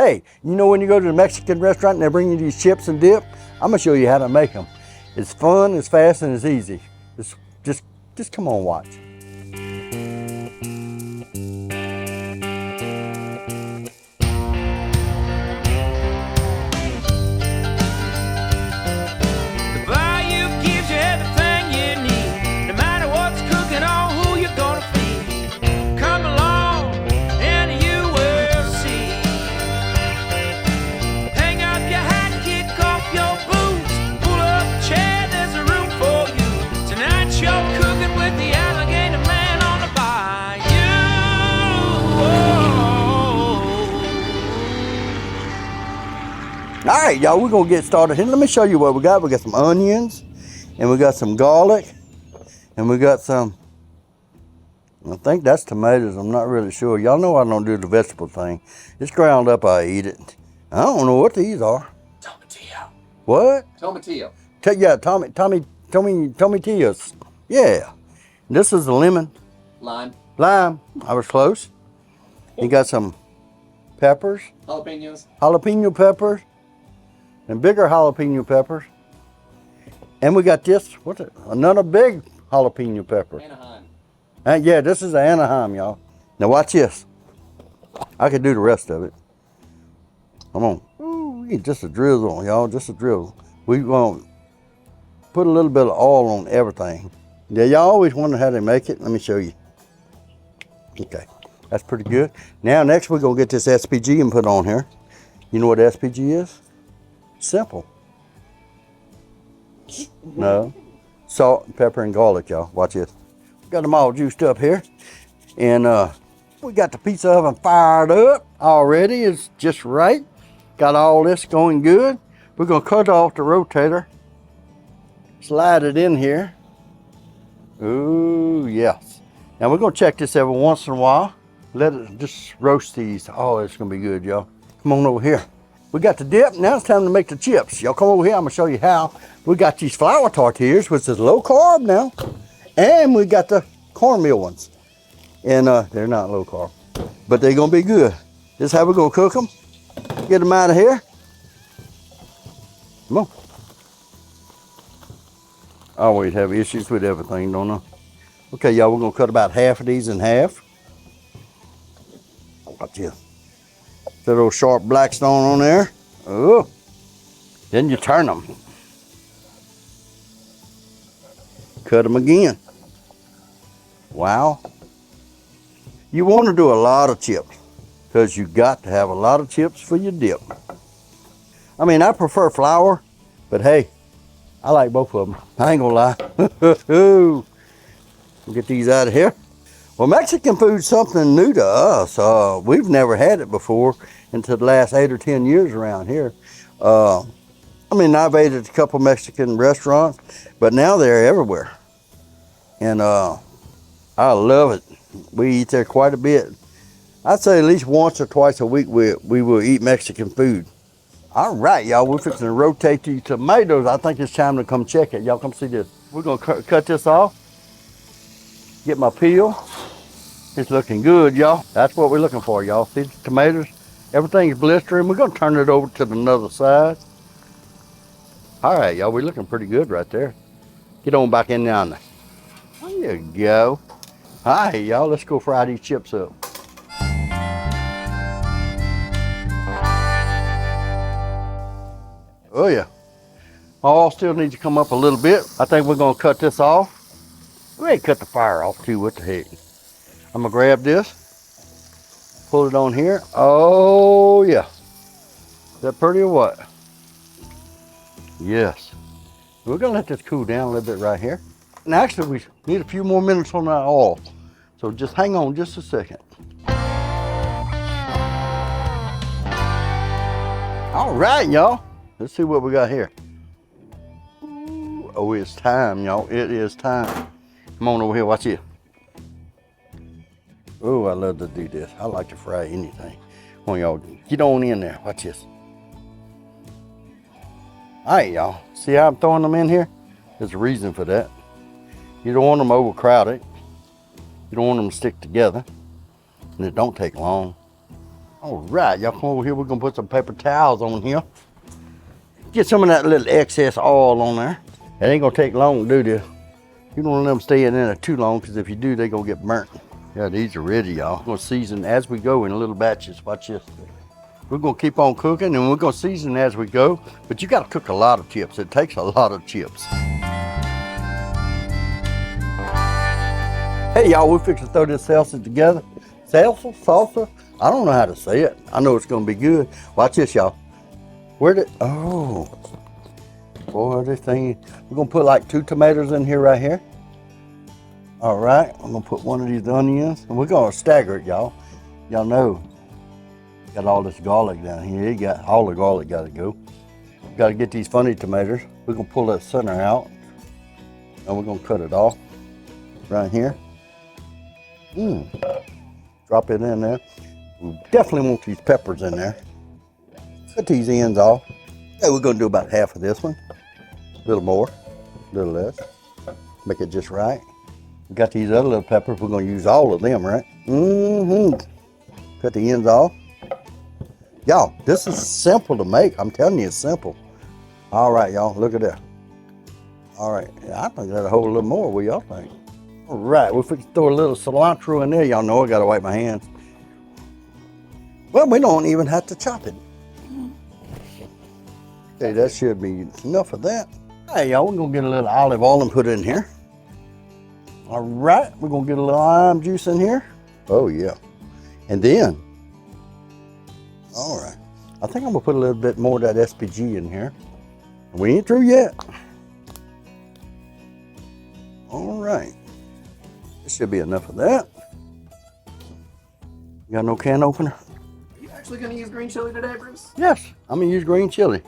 Hey, you know when you go to the Mexican restaurant and they bring you these chips and dip? I'm gonna show you how to make them. It's fun, it's fast, and it's easy. Just come on, watch. All right, y'all, we're gonna get started here. Let me show you what we got. We got some onions, and we got some garlic, and we got some, I think that's tomatoes. I'm not really sure. Y'all know I don't do the vegetable thing. It's ground up, I eat it. I don't know what these are. Tomatillo. What? Tomatillo. Yeah, tomatillos. Yeah. This is the lemon. Lime. Lime. I was close. You got some peppers. Jalapeños. Jalapeno peppers. And bigger jalapeno peppers. And we got this, what's it? Another big jalapeno pepper. Anaheim. Yeah, this is the Anaheim, y'all. Now watch this. I can do the rest of it. Come on. Ooh, just a drizzle, y'all, just a drizzle. We're gonna put a little bit of oil on everything. Yeah, y'all always wonder how they make it. Let me show you. Okay, that's pretty good. Now next we're gonna get this S.P.G and put on here. You know what S.P.G is? Simple. No. Salt, pepper, and garlic, y'all. Watch this. Got them all juiced up here. And we got the pizza oven fired up already. It's just right. Got all this going good. We're gonna cut off the rotator. Slide it in here. Ooh, yes. Now we're gonna check this every once in a while. Let it just roast these. Oh, it's gonna be good, y'all. Come on over here. We got the dip, now it's time to make the chips. Y'all come over here, I'm gonna show you how. We got these flour tortillas, which is low carb now. And we got the cornmeal ones. And they're not low carb, but they're gonna be good. This is how we're gonna cook them. Get them out of here. Come on. I always have issues with everything, don't I? Okay, y'all, we're gonna cut about half of these in half. Watch this. That little sharp Blackstone on there. Oh. Then you turn them. Cut them again. Wow. You want to do a lot of chips because you got to have a lot of chips for your dip. I mean, I prefer flour, but hey, I like both of them. I ain't gonna lie. We'll get these out of here. Well, Mexican food's something new to us. We've never had it before until the last 8 or 10 years around here. I mean, I've ate at a couple Mexican restaurants, but now they're everywhere. And I love it. We eat there quite a bit. I'd say at least once or twice a week we will eat Mexican food. All right, y'all, we're fixing to rotate these tomatoes. I think it's time to come check it. Y'all come see this. We're gonna cut this off. Get my peel. It's looking good, y'all. That's what we're looking for, y'all. See the tomatoes? Everything's blistering. We're gonna turn it over to the other side. All right, y'all, we're looking pretty good right there. Get on back in down there. There you go. All right, y'all, let's go fry these chips up. Oh yeah. My oil still needs to come up a little bit. I think we're gonna cut this off. We ain't cut the fire off too, what the heck. I'm gonna grab this, pull it on here. Oh yeah. Is that pretty or what? Yes. We're gonna let this cool down a little bit right here. And actually we need a few more minutes on that oil. So just hang on just a second. All right, y'all. Let's see what we got here. Ooh, oh, it's time, y'all. It is time. Come on over here, watch it. Oh, I love to do this. I like to fry anything. Come on, y'all, get on in there. Watch this. All right, y'all. See how I'm throwing them in here? There's a reason for that. You don't want them overcrowded. You don't want them to stick together. And it don't take long. All right, y'all come over here. We're gonna put some paper towels on here. Get some of that little excess oil on there. It ain't gonna take long to do this. You don't want them staying in there too long, because if you do, they're gonna get burnt. Yeah, these are ready, y'all. We're gonna season as we go in little batches. Watch this. We're gonna keep on cooking, and we're gonna season as we go. But you gotta cook a lot of chips. It takes a lot of chips. Hey, y'all, we're fixing to throw this salsa together. Salsa? I don't know how to say it. I know it's gonna be good. Watch this, y'all. Oh. Boy, this thing, we're gonna put like 2 tomatoes in here right here. All right, I'm gonna put one of these onions, and we're gonna stagger it, y'all. Y'all know, got all this garlic down here. You got all the garlic gotta go. Gotta get these funny tomatoes. We're gonna pull that center out, and we're gonna cut it off right here. Drop it in there. We definitely want these peppers in there. Cut these ends off. Yeah, we're gonna do about half of this one. A little more, a little less. Make it just right. We got these other little peppers. We're gonna use all of them, right? Cut the ends off. Y'all, this is simple to make. I'm telling you, it's simple. All right, y'all, look at that. All right, I think that'll hold a little more. What y'all think? All right, we're fixing to throw a little cilantro in there. Y'all know I gotta wipe my hands. Well, we don't even have to chop it. Okay, that should be enough of that. Hey, y'all, we're gonna get a little olive oil and put it in here. All right, we're gonna get a little lime juice in here. Oh yeah. And then, all right, I think I'm gonna put a little bit more of that S.P.G in here. We ain't through yet. All right, this should be enough of that. You got no can opener? Are you actually gonna use green chili today, Bruce? Yes, I'm gonna use green chili.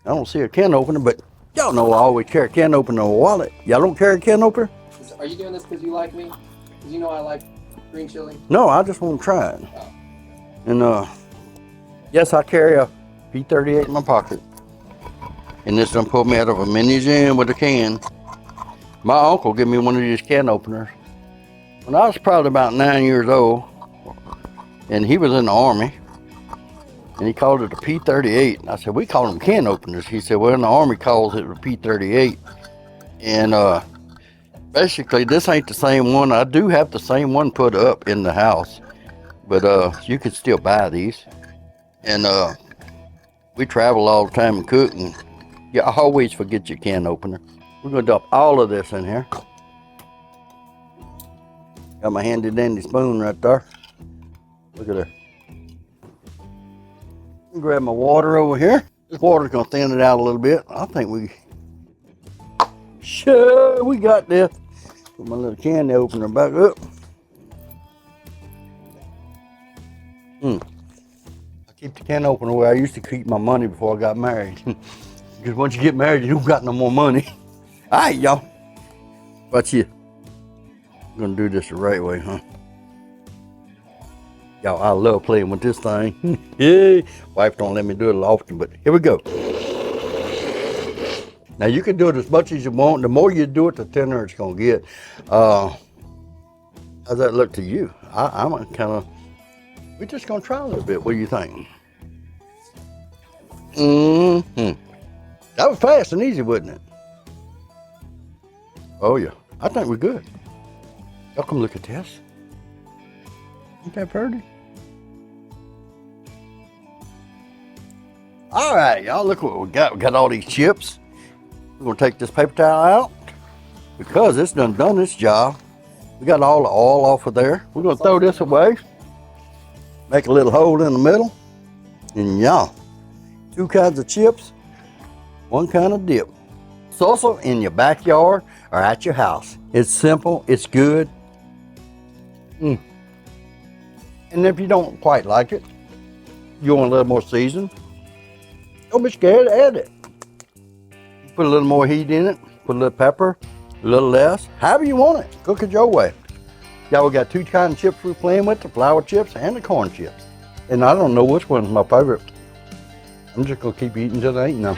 I don't see a can opener, but y'all know I always carry a can opener in a wallet. Y'all don't carry a can opener? Are you doing this because you like me? Because you know I like green chili? No, I just want to try it. Oh. And yes, I carry a P38 in my pocket. And this done pulled me out of a mini jam with a can. My uncle gave me one of these can openers when I was probably about 9 years old. And he was in the Army. And he called it a P38. And I said, we call them can openers. He said, well, in the Army calls it a P38. And basically, this ain't the same one. I do have the same one put up in the house. But you could still buy these. And we travel all the time and cook. And you always forget your can opener. We're going to dump all of this in here. Got my handy dandy spoon right there. Look at that. Grab my water over here. This water's gonna thin it out a little bit. I think we got this. Put my little can opener back up. I keep the can opener where I used to keep my money before I got married. Because once you get married, you don't got no more money. All right, y'all. Watch you. I'm gonna do this the right way, huh? Y'all, I love playing with this thing. Yeah, wife don't let me do it often, but here we go. Now you can do it as much as you want. The more you do it, the thinner it's gonna get. How's that look to you? I'm kind of, we're just gonna try a little bit. What do you think? That was fast and easy, wasn't it? Oh yeah, I think we're good. Y'all come look at this. Ain't that pretty? All right, y'all, look what we got. We got all these chips. We're gonna take this paper towel out because it's done its job. We got all the oil off of there. We're gonna throw this away. Make a little hole in the middle. And y'all, 2 kinds of chips, 1 kind of dip. Salsa in your backyard or at your house. It's simple, it's good. And if you don't quite like it, you want a little more season, don't be scared to add it. Put a little more heat in it, put a little pepper, a little less, however you want it. Cook it your way. Y'all, we got 2 kinds of chips we're playing with, the flour chips and the corn chips. And I don't know which one's my favorite. I'm just gonna keep eating till I ain't none.